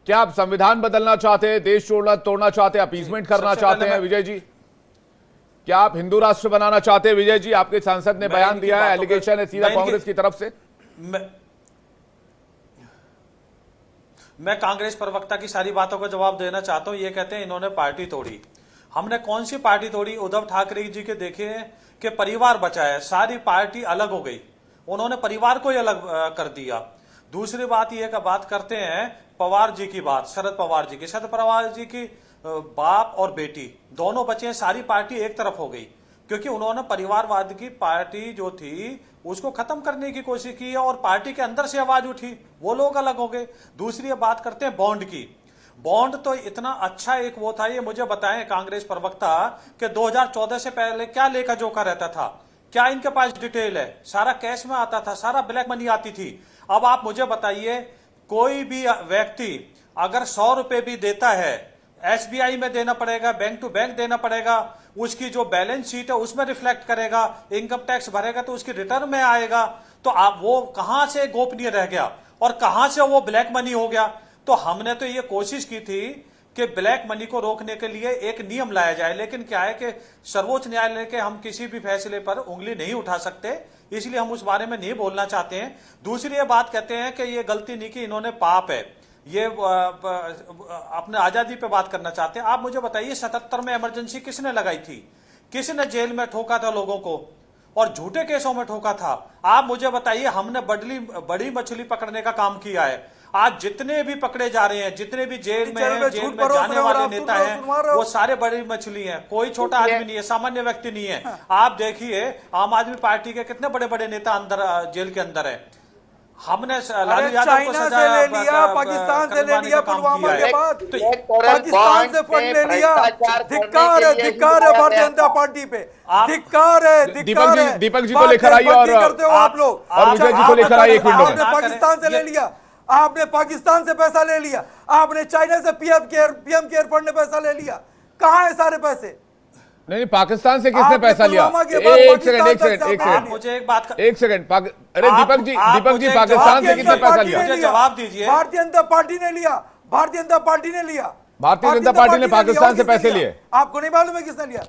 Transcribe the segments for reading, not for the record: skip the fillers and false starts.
क्या आप संविधान बदलना चाहते हैं, देश तोड़ना चाहते हैं, अपीसमेंट करना चाहते हैं विजय जी? क्या आप हिंदू राष्ट्र बनाना चाहते हैं विजय जी? आपके सांसद ने बयान दिया है, एलिगेशन है सीधा कांग्रेस की तरफ से। मैं कांग्रेस प्रवक्ता की सारी बातों का जवाब देना चाहता हूं। ये कहते हैं इन्होंने पार्टी तोड़ी। हमने कौन सी पार्टी तोड़ी? उद्धव ठाकरे जी के देखिए कि परिवार बचा है, सारी पार्टी अलग हो गई, उन्होंने परिवार को ही अलग कर दिया। दूसरी बात यह बात करते हैं पवार जी की बात, शरद पवार जी की। शरद पवार जी की बाप और बेटी दोनों बचे हैं, सारी पार्टी एक तरफ हो गई क्योंकि उन्होंने परिवारवाद की पार्टी जो थी उसको खत्म करने की कोशिश की और पार्टी के अंदर से आवाज उठी, वो लोग अलग हो गए। दूसरी बात करते हैं बॉन्ड की। बॉन्ड तो इतना अच्छा एक वो था, ये मुझे बताएं कांग्रेस प्रवक्ता कि 2014 से पहले क्या लेखा जोखा रहता था, क्या इनके पास डिटेल है? सारा कैश में आता था, सारा ब्लैक मनी आती थी। अब आप मुझे बताइए, कोई भी व्यक्ति अगर 100 रुपए भी देता है, एसबीआई में देना पड़ेगा, बैंक टू बैंक देना पड़ेगा, उसकी जो बैलेंस शीट है उसमें रिफ्लेक्ट करेगा, इनकम टैक्स भरेगा तो उसकी रिटर्न में आएगा। तो आप वो कहां से गोपनीय रह गया और कहां से वो ब्लैक मनी हो गया? तो हमने तो ये कोशिश की थी कि ब्लैक मनी को रोकने के लिए एक नियम लाया जाए, लेकिन क्या है कि सर्वोच्च न्यायालय के हम किसी भी फैसले पर उंगली नहीं उठा सकते, इसलिए हम उस बारे में नहीं बोलना चाहते हैं। दूसरी ये बात कहते हैं कि ये गलती नहीं की, इन्होंने पाप है, ये अपने आजादी पे बात करना चाहते हैं। आप मुझे बताइए 77 में इमरजेंसी किसने लगाई थी? किसने जेल में ठोका था लोगों को और झूठे केसों में ठोका था? आप मुझे बताइए, हमने बड़ी मछली पकड़ने का काम किया है। आज जितने भी पकड़े जा रहे हैं, जितने भी जेल में जाने वाले नेता हैं, वो सारे बड़ी मछली हैं, कोई छोटा आदमी नहीं है, सामान्य व्यक्ति नहीं है। आप देखिए आम आदमी पार्टी के कितने बड़े बड़े नेता अंदर जेल के अंदर है। हमने लालू यादव को सजा ले लिया, पाकिस्तान से ले लिया, पुलवामा के बाद पाकिस्तान से फंड ले लिया। धिक्कार है भारतीय जनता पार्टी पे, धिक्कार है। दीपक जी को लेकर आइए और करते हो आप लोग, और विजय जी को लेकर आइए। आपने पाकिस्तान से ले लिया, आपने पाकिस्तान से पैसा ले लिया, आपने चाइना से पीएम केयर फंड ने पैसा ले लिया। कहां है सारे पैसे? नहीं, पाकिस्तान से किसने पैसा लिया? एक सेकंड मुझे एक बात, एक सेकंड। अरे दीपक जी पाकिस्तान से कितना पैसा लिया? मुझे जवाब दीजिए। भारतीय जनता पार्टी ने लिया, भारतीय जनता पार्टी ने लिया, भारतीय जनता पार्टी ने पाकिस्तान से पैसे लिए। आपको नहीं मालूम है किसने लिया?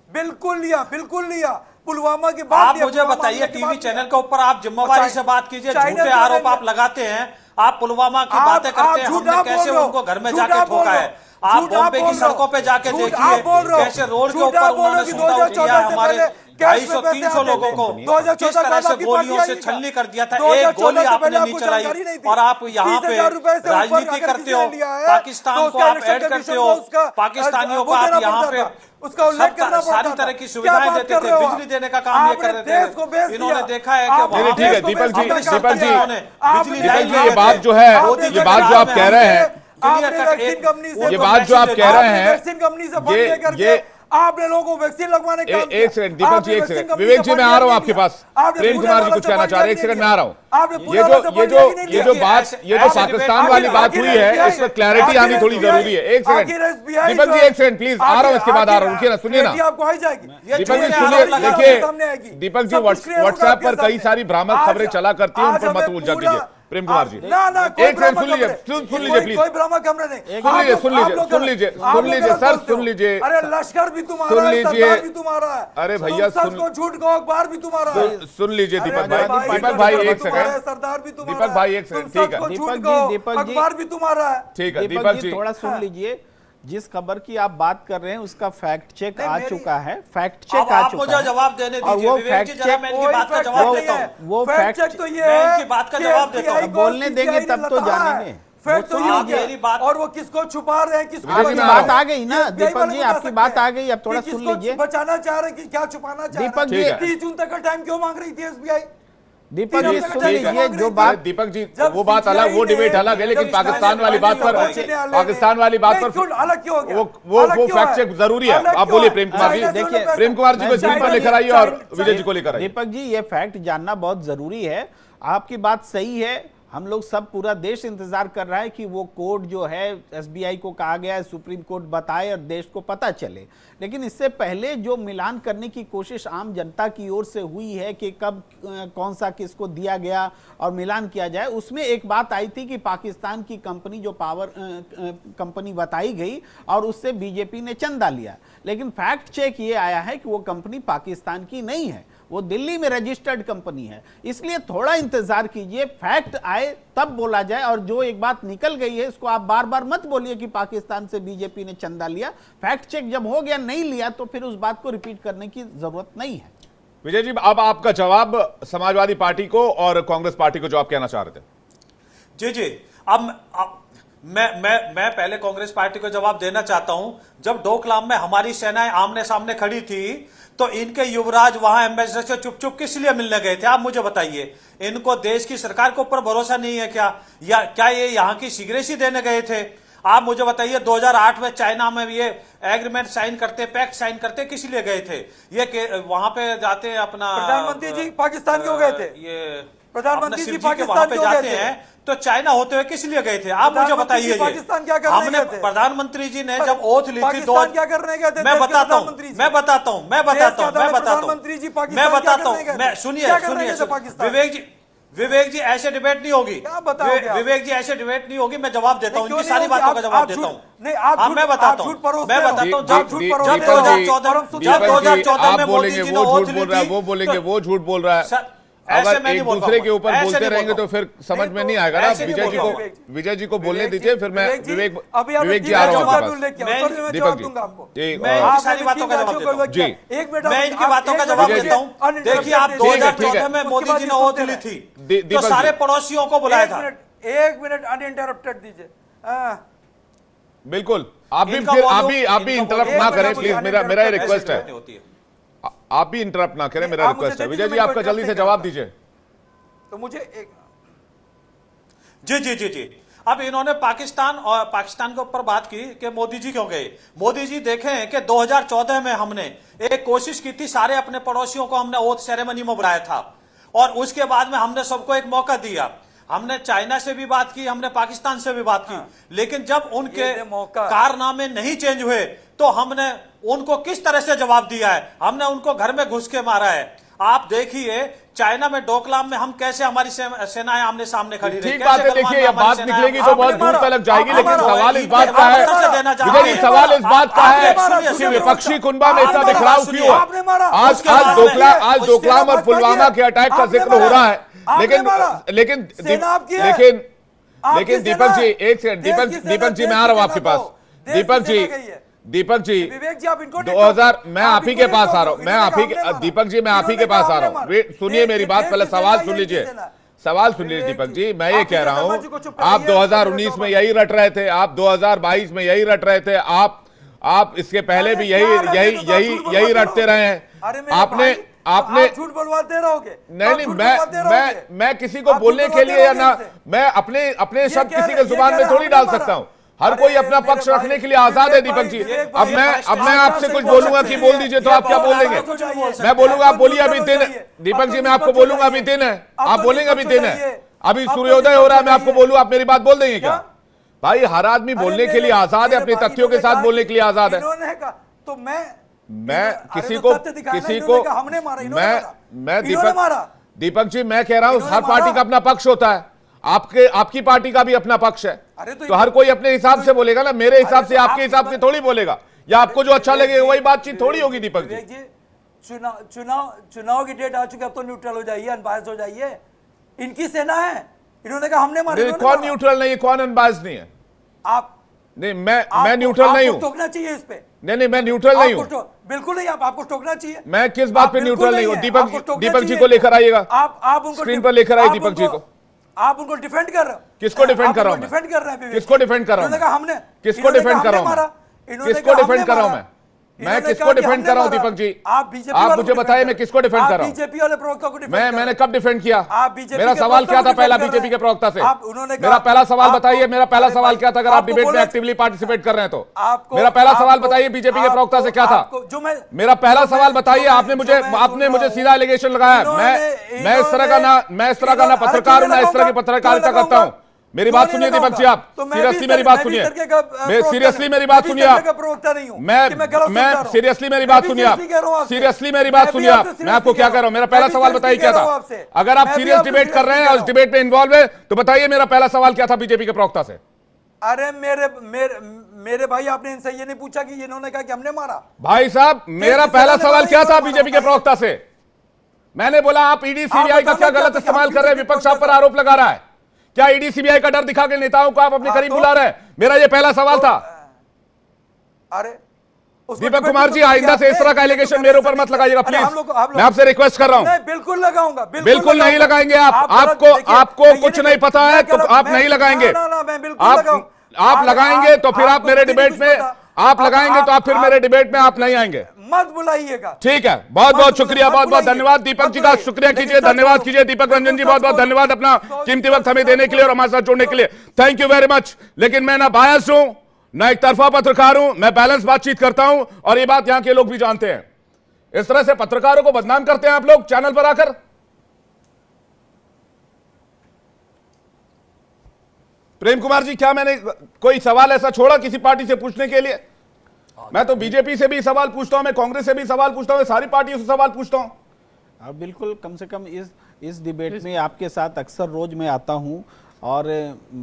बिल्कुल लिया, बिल्कुल लिया। पुलवामा के बाद आप मुझे बताइए, टीवी चैनल के ऊपर आप जिम्मेवारी से बात कीजिए। झूठे आरोप आप लगाते हैं, आप पुलवामा की बातें करते हैं, हमने कैसे उनको घर में जाके ठोका है। आप बॉम्बे की सड़कों पे जाके देखिए कैसे रोड के ऊपर उन्होंने सौदा किया हमारे 250-300 लोगों को, किस तरह से गोलियों से छलनी कर दिया था। एक गोली आपने नहीं चलाई और आप यहाँ पे राजनीति करते हो, पाकिस्तान को आप ऐड करते हो, पाकिस्तानियों को आप यहाँ पे उसका उल्लेख करना पड़ता था। सारी तरह की सुविधाएं देते थे, बिजली देने का काम ये कर रहे थे। इन्होंने देखा है कि ठीक है दीपक जी, ये बात जो है, ये बात जो आप कह रहे हैं, ये बात जो आप कह रहे हैं, ये आपने लोगों को वैक्सीन लगवाने का एक सेकंड दीपक जी, एक सेकंड। विवेक जी मैं आ रहा हूं आपके पास, प्रेम कुमार जी कुछ कहना चाह रहे हैं, एक सेकंड में आ रहा हूं। ये जो पाकिस्तान वाली बात हुई है, इस पर क्लैरिटी आनी थोड़ी जरूरी है। एक सेकंड दीपक जी, एक सेकंड प्लीज, आ रहा हूं, इसके बाद आ रहा हूं। रुकिए ना, सुनिए ना दीपक जी, सुनिए। देखिए दीपक जी, व्हाट्सएप पर कई सारी भ्रामक खबरें चला करती है, उन पर मत उलझा दीजिए प्रेम कुमार जी। एक सेकंड सुन लीजिए प्लीज, कोई भ्रमक हमने नहीं। सुन लीजिए सर, सुन लीजिए। अरे लश्कर भी तुम्हारा है, सरदार भी तुम्हारा है। अरे भैया झूठ को अखबार भी तुम्हारा है। सुन लीजिए दीपक भाई एक सेकंड, सरदार भी तुम्हारा, दीपक भाई एक सेकंड, ठीक है दीपक जी, अखबार भी तुम्हारा है। ठीक है दीपक जी, थोड़ा सुन लीजिए। जिस खबर की आप बात कर रहे हैं उसका फैक्ट चेक आ चुका है, फैक्ट चेक आ चुका है। जवाब देने दीजिए, और वो फैक्ट चेक, मैं इनकी बात का जवाब देता हूं। वो फैक्ट चेक तो ये मैं इनकी बात का जवाब देता हूं। बोलने देंगे तब तो जानेंगे। फैक्ट तो ये बात, और वो किसको छुपा रहे हैं, किसको आपकी बात आ गई ना दीपक जी, आपकी बात आ गई। अब थोड़ा सुन लीजिए। बचाना चाह रहे कि क्या छुपाना चाह रहे? दीपक जी 30 जून तक का टाइम क्यों मांग रही थी एसबीआई? दीपक जी सुन लीजिए, जो बात दीपक जी, वो बात अलग, वो डिबेट अलग है, लेकिन पाकिस्तान वाली बात पर अलग क्यों हो गया? वो फैक्ट चेक जरूरी है। आप बोलिए प्रेम कुमार जी। देखिए प्रेम कुमार जी को स्क्रीन पर लेकर आइए और विजय जी को लेकर आइए। दीपक जी, ये फैक्ट जानना बहुत जरूरी है। आपकी बात सही है, हम लोग सब पूरा देश इंतजार कर रहा है कि वो कोर्ट जो है, एसबीआई को कहा गया है सुप्रीम कोर्ट बताए और देश को पता चले। लेकिन इससे पहले जो मिलान करने की कोशिश आम जनता की ओर से हुई है कि कब कौन सा किसको दिया गया और मिलान किया जाए, उसमें एक बात आई थी कि पाकिस्तान की कंपनी जो पावर कंपनी बताई गई और उससे बीजेपी ने चंदा लिया। लेकिन फैक्ट चेक ये आया है कि वो कंपनी पाकिस्तान की नहीं है, वो दिल्ली में रजिस्टर्ड कंपनी है। इसलिए थोड़ा इंतजार कीजिए, फैक्ट आए तब बोला जाए। और जो एक बात निकल गई है इसको आप बार बार मत बोलिए कि पाकिस्तान से बीजेपी ने चंदा लिया। फैक्ट चेक जब हो गया नहीं लिया तो फिर उस बात को रिपीट करने की जरूरत नहीं है। विजय जी, अब आपका जवाब समाजवादी पार्टी को और कांग्रेस पार्टी को जो आप कहना चाह रहे थे। जी जी, अब मैं पहले कांग्रेस पार्टी को जवाब देना चाहता हूं। जब डोकलाम में हमारी सेनाएं आमने सामने खड़ी थी तो इनके युवराज वहां एम्बेसडर से चुप चुप किस लिए मिलने गए थे? आप मुझे बताइए। इनको देश की सरकार के ऊपर भरोसा नहीं है क्या? या क्या ये यहां की सिगरेसी देने गए थे? आप मुझे बताइए, 2008 में चाइना में ये एग्रीमेंट साइन करते, पैक्ट साइन करते, किस लिए गए थे? ये वहां पे जाते अपना प्रधानमंत्री जी पाकिस्तान क्यों गए थे? ये प्रधानमंत्री जी वहां पाकिस्तान पे क्यों जाते गए थे? हैं तो चाइना होते हुए किस लिए गए थे? आप मुझे बताइए। पाकिस्तान क्या करने हमने गए थे? प्रधानमंत्री जी ने जब ओथ ली थी, पाकिस्तान क्या करने गए थे? मैं बताता हूं, सुनिए विवेक जी ऐसे डिबेट नहीं होगी। विवेक जी ऐसे डिबेट नहीं होगी। मैं जवाब देता हूँ, इनकी सारी बातों का जवाब देता हूँ। मैं बताता हूँ, जब 2014 में मोदी जी ने ओथ ली थी, वो बोलेंगे वो झूठ बोल रहा है। अगर एक दूसरे के ऊपर बोलते रहेंगे तो फिर समझ में नहीं आएगा ना। विजय जी को बोलने दीजिए, फिर मैं विवेक जी आ रहा हूँ। दीपक जी, मैं सारी बातों का जवाब देता हूँ जी। मैं इनकी बातों का जवाब देता हूँ। देखिए, आप 2014 में मोदी जी ने ओथ ली थी तो सारे पड़ोसियों को बुलाया था। 1 मिनट अनइंटरप्टेड दीजिए। बिल्कुल, आप भी इंटरप्ट ना करें प्लीज, मेरा रिक्वेस्ट है। आप भी इंटरप्ट ना करें, मेरा रिक्वेस्ट है। विजय जी, आपका जल्दी से जवाब दीजिए। तो मुझे एक जी। अब इन्होंने पाकिस्तान के ऊपर बात की कि मोदी जी क्यों गए। मोदी जी देखें कि 2014 में हमने एक कोशिश की थी, सारे अपने पड़ोसियों को हमने ओथ सेरेमनी में बुलाया था और उसके बाद में हमने सबको एक मौका दिया। हमने चाइना से भी बात की, हमने पाकिस्तान से भी बात की, लेकिन जब उनके कारनामे नहीं चेंज हुए तो हमने उनको किस तरह से जवाब दिया है। हमने उनको घर में घुस के मारा है। आप देखिए, चाइना में डोकलाम में हम कैसे हमारी सेनाएं आमने सामने खड़ी रही। ठीक बात है, देखिए ये बात निकलेगी तो बहुत दूर तक जाएगी, लेकिन सवाल इस बात का है, सवाल इस बात का है कि विपक्षी कुनबा में इतना बिखराव क्यों है? आज डोकलाम और पुलवामा के अटैक का जिक्र हो रहा है, लेकिन दीपक जी, एक सेकंड, दीपक जी मैं आ रहा हूं आपके पास। दीपक जी, विवेक जी आप इनको 2000 मैं आप ही के पास आ रहा हूं। दीपक जी मैं आप ही के पास आ रहा हूं। सुनिए मेरी बात, पहले सवाल सुन लीजिए। दीपक जी, मैं ये कह रहा हूं, आप 2019 में यही रट रहे थे, आप 2022 में यही रट रहे थे, आप इसके पहले भी यही रटते रहे हैं। आपने झूठ बुलवाते रहोगे। नहीं, मैं किसी को बोलने के लिए या ना, मैं अपने शब्द किसी के जुबान में थोड़ी डाल सकता हूं। हर कोई अपना पक्ष रखने के लिए आजाद है दीपक जी। अब मैं आपसे कुछ बोलूंगा कि बोल दीजिए, तो आप क्या बोल देंगे? मैं बोलूंगा आप बोलिए, अभी दिन है। दीपक जी मैं आपको बोलूंगा अभी दिन है, आप बोलेंगे अभी दिन है, अभी सूर्योदय हो रहा है, मैं आपको बोलूं, आप मेरी बात बोल देंगे क्या? भाई हर आदमी बोलने के लिए आजाद है, अपने तथ्यों के साथ बोलने के लिए आजाद है। तो मैं दीपक जी मैं कह रहा हूं, हर पार्टी का अपना पक्ष होता है, आपकी पार्टी का भी अपना पक्ष है, तो हर कोई अपने हिसाब से बोलेगा ना। मेरे हिसाब से, आपके हिसाब से थोड़ी बोलेगा, या आपको जो अच्छा लगेगा वही बातचीत थोड़ी होगी। दीपक जी, चुनाव की डेट आ चुकी है, अब तो न्यूट्रल हो जाइए, अनबायस्ड हो जाइए। इनकी सेना है, इन्होंने कहा हमने मारे। कौन न्यूट्रल नहीं है, कौन अनबायस्ड नहीं है? आप नहीं, मैं न्यूट्रल नहीं हूं। टोकना चाहिए इस पे। नहीं, मैं न्यूट्रल नहीं हूं। बिल्कुल नहीं, आपको टोकना चाहिए। मैं किस बात पे न्यूट्रल नहीं हूं? दीपक जी को लेकर आइएगा, आप उनको स्क्रीन पर लेकर आइए दीपक जी को। आप उनको डिफेंड कर रहे हो। किसको डिफेंड कर रहा हूं? डिफेंड कर रहे हैं। किसको डिफेंड कर रहा हूं? हमने किसको डिफेंड कर रहा हूं? किसको डिफेंड कर रहा हूं मैं? मैं किसको डिफेंड कर रहा हूं दीपक जी? आप बीजेपी आप मुझे बताइए मैं किसको डिफेंड कर रहा हूं? बीजेपी वाले प्रवक्ता को डिफेंड मैंने कब डिफेंड किया? आप बीजेपी मेरा सवाल क्या था पहला बीजेपी के प्रवक्ता से? मेरा पहला सवाल बताइए, मेरा पहला सवाल क्या था? अगर आप डिबेट में एक्टिवली पार्टिसिपेट कर रहे हैं तो मेरा पहला सवाल बताइए बीजेपी के प्रवक्ता से क्या था? मेरा पहला सवाल बताइए। आपने मुझे सीधा एलिगेशन लगाया। मैं इस तरह का ना पत्रकार हूं, ना इस तरह की पत्रकारिता करता हूं। मेरी बात सुनिए दीपक जी, आप सीरियसली मेरी बात सुनिए। सीरियसली मेरी बात सुनिए आप। मैं सीरियसली मेरी बात सुनिए आप। सीरियसली मेरी बात सुनिए आप। मैं आपको क्या कह रहा हूं? मेरा पहला सवाल बताइए क्या था? अगर आप सीरियस डिबेट कर रहे हैं और इस डिबेट में इन्वॉल्व है तो बताइए मेरा पहला सवाल क्या था बीजेपी के प्रवक्ता से? अरे मेरे भाई, आपने इनसे ये नहीं पूछा कि इन्होंने कहा कि हमने मारा? भाई साहब, मेरा पहला सवाल क्या था बीजेपी के प्रवक्ता से? मैंने बोला आप ईडी सीबीआई का क्या गलत इस्तेमाल कर रहे हैं? विपक्ष आप पर आरोप लगा रहा है। क्या ईडी सीबीआई का डर दिखा के नेताओं को आप अपने करीब बुला रहे हैं? मेरा ये पहला सवाल था। अरे दीपक कुमार जी, आइंदा से इस तरह का एलिगेशन मेरे ऊपर मत लगाइएगा प्लीज। मैं आपसे रिक्वेस्ट कर रहा हूं। बिल्कुल लगाऊंगा। बिल्कुल नहीं लगाएंगे आप। आपको कुछ नहीं पता है तो आप नहीं लगाएंगे। आप लगाएंगे तो फिर आप मेरे डिबेट में आप लगाएंगे तो आप फिर मेरे डिबेट में आप नहीं आएंगे। मत बुलाइएगा। ठीक है, बहुत बहुत शुक्रिया, बहुत बहुत धन्यवाद। दीपक जी का शुक्रिया कीजिए, धन्यवाद कीजिए। दीपक रंजन जी, बहुत बहुत धन्यवाद अपना कीमती वक्त हमें देने के लिए और हमारे साथ जुड़ने के लिए। Thank you very much. लेकिन मैं ना बायस हूं, ना एक तरफा पत्रकार हूं, मैं बैलेंस बातचीत करता हूं और ये बात यहां के लोग भी जानते हैं। इस तरह से पत्रकारों को बदनाम करते हैं आप लोग चैनल पर आकर। प्रेम कुमार जी, क्या मैंने कोई सवाल ऐसा छोड़ा किसी पार्टी से पूछने के लिए? मैं तो बीजेपी से भी सवाल पूछता हूं, मैं कांग्रेस से भी सवाल पूछता हूं, सारी पार्टियों से सवाल पूछता हूं। बिल्कुल, कम से कम इस डिबेट में आपके साथ अक्सर रोज मैं आता हूं और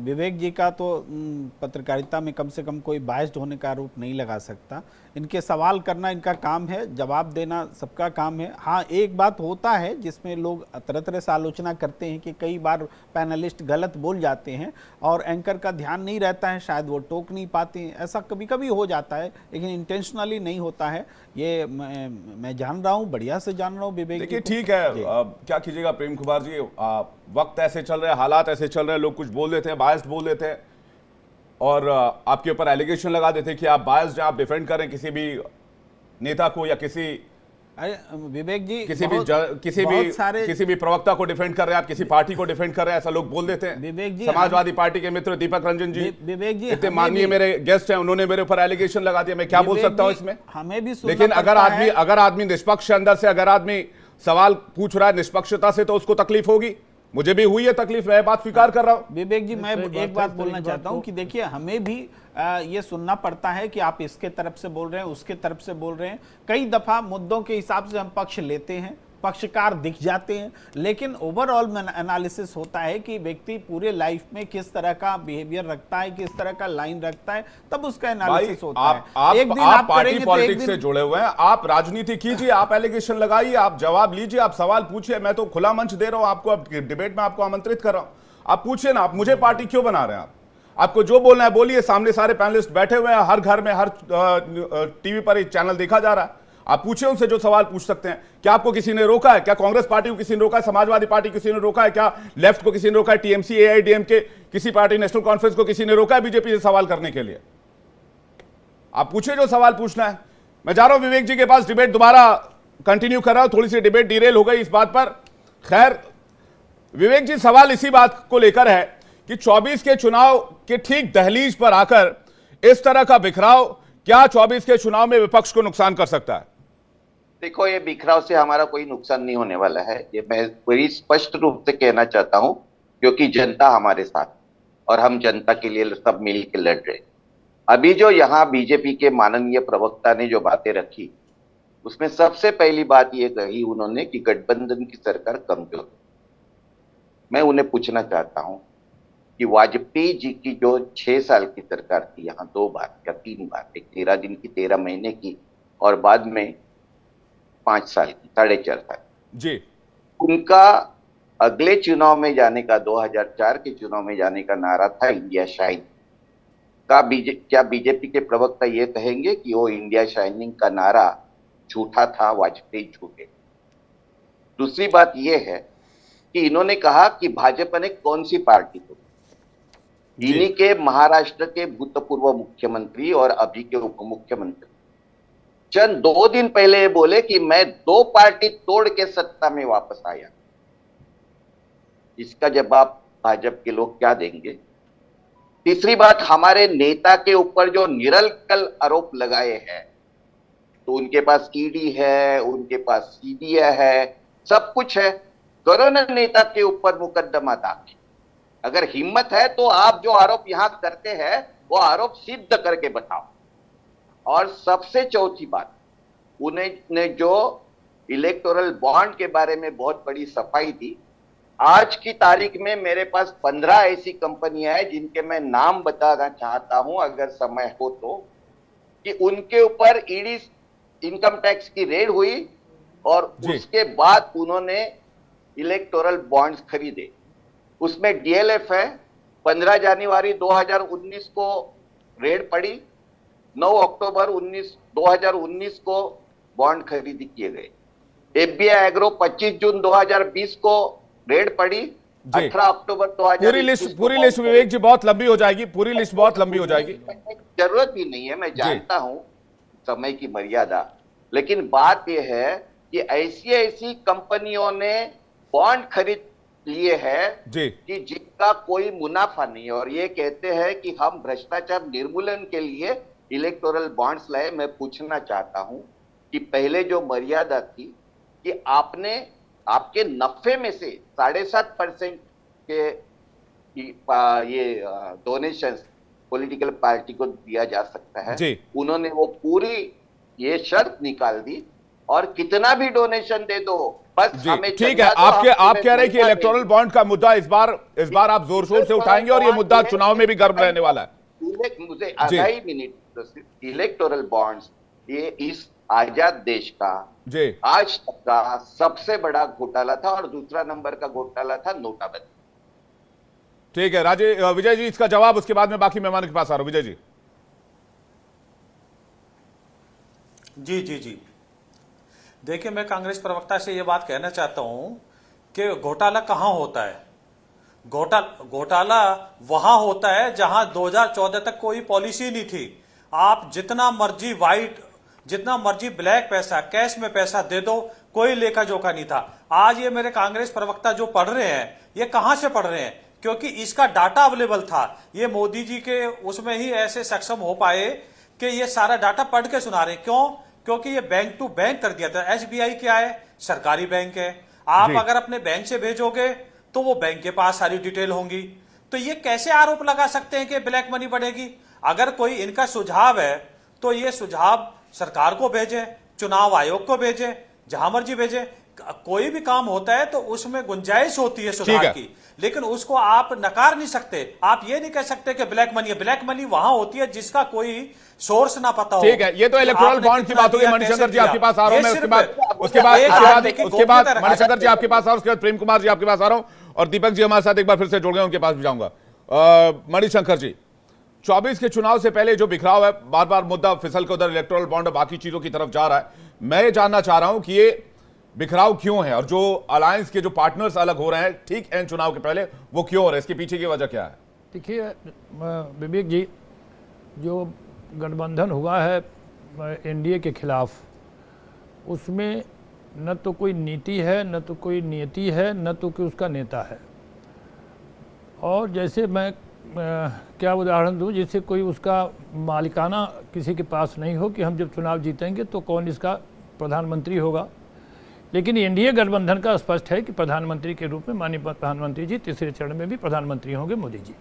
विवेक जी का तो पत्रकारिता में कम से कम कोई बायस्ड होने का आरोप नहीं लगा सकता। इनके सवाल करना इनका काम है, जवाब देना सबका काम है। हाँ, एक बात होता है जिसमें लोग तरह तरह से आलोचना करते हैं कि कई बार पैनलिस्ट गलत बोल जाते हैं और एंकर का ध्यान नहीं रहता है, शायद वो टोक नहीं पाते हैं। ऐसा कभी कभी हो जाता है, लेकिन इंटेंशनली नहीं होता है। ये मैं जान रहा हूँ, बढ़िया से जान रहा हूँ विवेक। देखिए ठीक है, क्या कीजिएगा प्रेम कुमार जी, वक्त ऐसे चल रहे हैं, हालात ऐसे चल रहे हैं, लोग कुछ बोल देते हैं, बायस्ड बोल देते हैं और आपके ऊपर एलिगेशन लगा देते हैं कि आप बायस्ड हैं, आप डिफेंड करें किसी भी नेता को या किसी विवेक जी किसी भी प्रवक्ता को डिफेंड कर रहे हैं, आप किसी पार्टी को डिफेंड कर रहे हैं, ऐसा लोग बोल देते हैं। विवेक जी, समाजवादी पार्टी के मित्र दीपक रंजन जी, विवेक जी इतने माननीय मेरे गेस्ट हैं, उन्होंने मेरे ऊपर एलिगेशन लगा दिया, मैं क्या बोल सकता हूं इसमें? हमें भी लेकिन अगर आदमी निष्पक्ष अंदर से अगर आदमी सवाल पूछ रहा है निष्पक्षता से तो उसको तकलीफ होगी। मुझे भी हुई है तकलीफ, मैं बात स्वीकार कर रहा हूं। विवेक जी, मैं एक बात बोलना चाहता हूं कि देखिए, हमें भी ये सुनना पड़ता है कि आप इसके तरफ से बोल रहे हैं, उसके तरफ से बोल रहे हैं। कई दफा मुद्दों के हिसाब से हम पक्ष लेते हैं, पक्षकार दिख जाते हैं, लेकिन ओवरऑल एनालिसिस होता है कि व्यक्ति पूरे लाइफ में किस तरह का बिहेवियर रखता है, किस तरह का लाइन रखता है, तब उसका एनालिसिस होता है। एक दिन आप पार्टी पॉलिटिक्स से जुड़े हुए हैं, आप राजनीति कीजिए, आप एलिगेशन लगाइए, आप जवाब लीजिए, आप सवाल पूछिए। मैं तो खुला मंच दे रहा हूं आपको, डिबेट में आपको आमंत्रित कर रहा हूं, आप पूछिए ना। आप मुझे पार्टी क्यों बना रहे हैं? आपको जो बोलना है बोलिए। सामने सारे पैनलिस्ट बैठे हुए हैं, हर घर में हर टीवी पर एक चैनल देखा जा रहा है, आप पूछिए उनसे जो सवाल पूछ सकते हैं। क्या आपको किसी ने रोका है? क्या कांग्रेस पार्टी को किसी ने रोका है? समाजवादी पार्टी किसी ने रोका है? क्या लेफ्ट को किसी ने रोका है? टीएमसी, एआईडीएमके, किसी पार्टी, नेशनल कॉन्फ्रेंस को किसी ने रोका है बीजेपी से सवाल करने के लिए? आप पूछिए जो सवाल पूछना है। मैं जा रहा हूं विवेक जी के पास, डिबेट दोबारा कंटिन्यू कर रहा हूं, थोड़ी सी डिबेट डिरेल हो गई इस बात पर। खैर विवेक जी, सवाल इसी बात को लेकर है कि 24 के चुनाव के ठीक दहलीज पर आकर इस तरह का बिखराव क्या 24 के चुनाव में विपक्ष को नुकसान कर सकता है? देखो, ये बिखराव से हमारा कोई नुकसान नहीं होने वाला है, ये मैं बड़ी स्पष्ट रूप से कहना चाहता हूं, क्योंकि जनता हमारे साथ और हम जनता के लिए सब मिल के लड़ रहे। अभी जो यहाँ बीजेपी के माननीय प्रवक्ता ने जो बातें रखी, उसमें सबसे पहली बात ये कही उन्होंने कि गठबंधन की सरकार कमजोर। मैं उन्हें पूछना चाहता हूं कि वाजपेयी जी की जो 6 साल की सरकार थी, यहाँ 2 बार या 3 बार, एक 13 दिन की, 13 महीने की, और बाद में 5 साल की, 4.5 साल जी, उनका अगले चुनाव में जाने का, 2004 के चुनाव में जाने का नारा था इंडिया शाइन का। क्या बीजेपी के प्रवक्ता ये कहेंगे कि वो इंडिया शाइनिंग का नारा झूठा था, वाजपेयी झूठे? दूसरी बात ये है कि इन्होंने कहा कि भाजपा ने कौन सी पार्टी को, इन्हीं के महाराष्ट्र के भूतपूर्व मुख्यमंत्री और अभी के उप मुख्यमंत्री चंद 2 दिन पहले ये बोले कि मैं 2 पार्टी तोड़ के सत्ता में वापस आया। इसका जवाब भाजपा के लोग क्या देंगे? तीसरी बात, हमारे नेता के ऊपर जो निरलकल आरोप लगाए हैं, तो उनके पास ईडी है, उनके पास सीबीआई है, सब कुछ है। करो ना नेता के ऊपर मुकदमा दाखिल। अगर हिम्मत है तो आप जो आरोप यहां करते हैं वो आरोप सिद्ध करके बताओ। और सबसे चौथी बात, उन्होंने जो इलेक्टोरल बॉन्ड के बारे में बहुत बड़ी सफाई दी। आज की तारीख में मेरे पास 15 ऐसी कंपनियां हैं जिनके मैं नाम बताना चाहता हूं अगर समय हो तो, कि उनके ऊपर ईडी इनकम टैक्स की रेड हुई और उसके बाद उन्होंने इलेक्टोरल बॉन्ड्स खरीदे। उसमें डीएलएफ है। 15 जनवरी 2019 को रेड पड़ी, 9 अक्टूबर 2019 को बॉन्ड खरीदी किए गए। एफबीआई एग्रो 25 जून 2020 को रेड पड़ी, 18 अक्टूबर 2020 पूरी लिस्ट विवेक जी बहुत लंबी हो जाएगी, पूरी लिस्ट बहुत लंबी हो जाएगी, जरूरत भी नहीं है। मैं जानता हूं समय की मर्यादा, लेकिन बात यह है कि ऐसी कंपनियों ने बॉन्ड खरीद लिए हैं कि जिनका कोई मुनाफा नहीं है, और ये कहते हैं कि हम भ्रष्टाचार निर्मूलन के लिए इलेक्टोरल बॉन्ड्स लाए। मैं पूछना चाहता हूं कि पहले जो मर्यादा थी कि आपने आपके नफे में से 7.5% के ये डोनेशंस पॉलिटिकल पार्टी को दिया जा सकता है, उन्होंने वो पूरी ये शर्त निकाल दी, और कितना भी डोनेशन दे दो बस हमें। ठीक है, आप कह रहे हैं कि इलेक्टोरल बॉन्ड का मुद्दा इस बार आप जोर शोर से उठाएंगे और ये मुद्दा चुनाव में भी गर्म रहने वाला है। मुझे आधा ही मिनट, इलेक्टोरल बॉन्ड्स ये इस आजाद देश का आज तक का सबसे बड़ा घोटाला था, और दूसरा नंबर का घोटाला था नोटाबंदी। ठीक है विजय जी, इसका जवाब उसके बाद में बाकी मेहमानों के पास आ रहा हूं। विजय जी। जी देखिए, मैं कांग्रेस प्रवक्ता से यह बात कहना चाहता हूं कि घोटाला कहां होता है। घोटाला वहां होता है जहां 2014 तक कोई पॉलिसी नहीं थी। आप जितना मर्जी वाइट, जितना मर्जी ब्लैक पैसा, कैश में पैसा दे दो, कोई लेखा जोखा नहीं था। आज ये मेरे कांग्रेस प्रवक्ता जो पढ़ रहे हैं, ये कहां से पढ़ रहे हैं? क्योंकि इसका डाटा अवेलेबल था। ये मोदी जी के उसमें ही ऐसे सक्षम हो पाए कि ये सारा डाटा पढ़ के सुना रहे हैं। क्यों? क्योंकि ये बैंक टू बैंक कर दिया था। एसबीआई क्या है? सरकारी बैंक है। आप अगर अपने बैंक से भेजोगे तो वो बैंक के पास सारी डिटेल होंगी। तो ये कैसे आरोप लगा सकते हैं कि ब्लैक मनी बढ़ेगी? अगर कोई इनका सुझाव है तो ये सुझाव सरकार को भेजे, चुनाव आयोग को भेजे, जहां मर्जी भेजे। कोई भी काम होता है तो उसमें गुंजाइश होती है सुधार की, लेकिन उसको आप नकार नहीं सकते। आप ये नहीं कह सकते कि ब्लैक मनी है। ब्लैक मनी वहां होती है जिसका कोई सोर्स ना पता हो। ठीक है, ये तो इलेक्टोरल बॉन्ड की बात होगी। मणिशंकर जी आपके पास आ रहा हूं मैं, उसके बाद मणिशंकर जी आपके पास आ रहा हूं, उसके बाद प्रेम कुमार जी आपके पास आ रहा हूं, और दीपक जी हमारे साथ एक बार फिर से जुड़ गए, उनके पास भी जाऊंगा। मणिशंकर जी, 24 के चुनाव से पहले जो बिखराव है, बार बार मुद्दा फिसल के उधर इलेक्टोरल बॉन्ड और बाकी चीजों की तरफ जा रहा है। मैं ये जानना चाह रहा हूं कि ये बिखराव क्यों है, और जो अलायंस के जो पार्टनर्स अलग हो रहे हैं ठीक एन चुनाव के पहले, वो क्यों हो रहे हैं? इसके पीछे की वजह क्या है? देखिए विवेक जी, जो गठबंधन हुआ है एनडीए के खिलाफ, उसमें न तो कोई नीति है, न तो कोई नियति है, न तो कोई उसका नेता है। और जैसे मैं क्या उदाहरण दूं, जैसे कोई उसका मालिकाना किसी के पास नहीं हो कि हम जब चुनाव जीतेंगे तो कौन इसका प्रधानमंत्री होगा। लेकिन एनडीए गठबंधन का स्पष्ट है कि प्रधानमंत्री के रूप में माननीय प्रधानमंत्री जी तीसरे चरण में भी प्रधानमंत्री होंगे मोदी जी।